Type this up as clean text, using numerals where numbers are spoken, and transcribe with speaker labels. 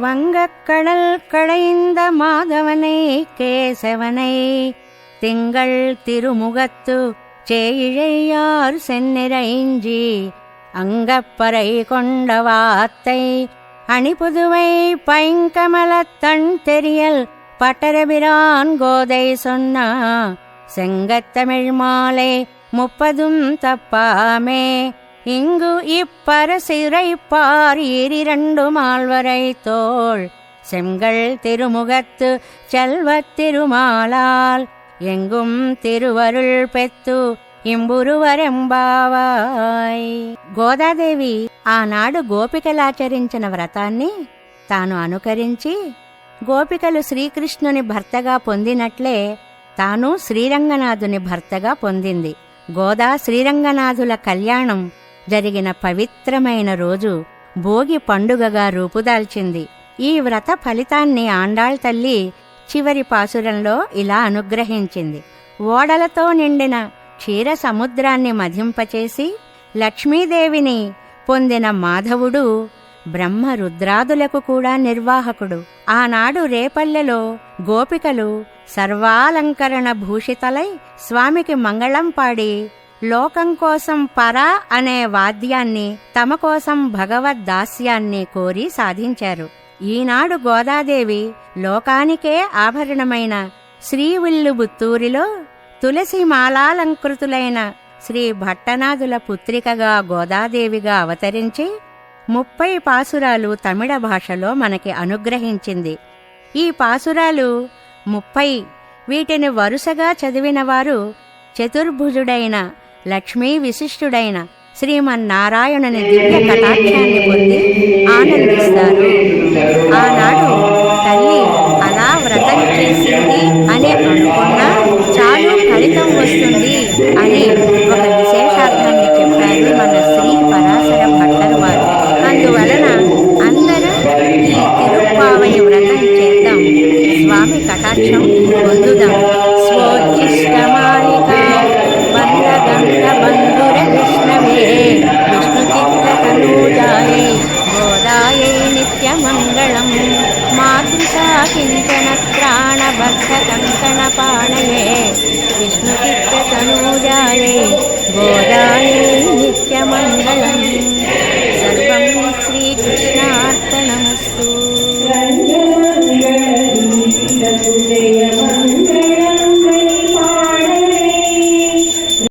Speaker 1: வங்கக்கடல் கடைந்த மாதவனை கேசவனை திங்கள் திருமுகத்து சேயிழையார் செந்நிறைஞ்சி அங்கப்பறை கொண்ட வாத்தை அணிபுதுவை பைங்கமலத்தண் தெரியல் பட்டரபிரான் கோதை சொன்னா செங்கத்தமிழ் மாலை 30 தப்பாமே இங்கு இப்பரசிறைப்பார் 12 மால்வரை தோள் செங்கல் திருமுகத்து செல்வத் திருமாலால் எங்கும் திருவருள் பெత్తు ఇంబురువరెంబావాయ్. గోదాదేవి ఆనాడు గోపికలాచరించిన వ్రతాన్ని తాను అనుకరించి గోపికలు శ్రీకృష్ణుని భర్తగా పొందినట్లే తాను శ్రీరంగనాథుని భర్తగా పొందింది. గోదా శ్రీరంగనాథుల కళ్యాణం జరిగిన పవిత్రమైన రోజు భోగి పండుగగా రూపుదాల్చింది. ఈ వ్రత ఫలితాన్ని ఆండాళ్ తల్లి చివరి పాసురంలో ఇలా అనుగ్రహించింది. ఓడలతో నిండిన క్షీర సముద్రాన్ని మధింపచేసి లక్ష్మీదేవిని పొందిన మాధవుడు బ్రహ్మ రుద్రాదులకు కూడా నిర్వాహకుడు. ఆనాడు రేపల్లెలో గోపికలు సర్వాలంకరణ భూషితలై స్వామికి మంగళం పాడి లోకం కోసం పరా అనే వాద్యాన్ని, తమ కోసం భగవద్దాస్యాన్ని కోరి సాధించారు. ఈనాడు గోదాదేవి లోకానికే ఆభరణమైన శ్రీవిల్లుబుత్తూరిలో తులసి మాలాలంకృతులైన శ్రీ భట్టనాథుల పుత్రికగా గోదాదేవిగా అవతరించి 30 పాసురాలు తమిళ భాషలో మనకి అనుగ్రహించింది. ఈ పాసురాలు 30. వీటిని వరుసగా చదివినవారు చతుర్భుజుడైన లక్ష్మీ విశిష్టుడైన శ్రీమన్నారాయణుని దివ్య కటాక్షాన్ని పొంది ఆనందిస్తారు.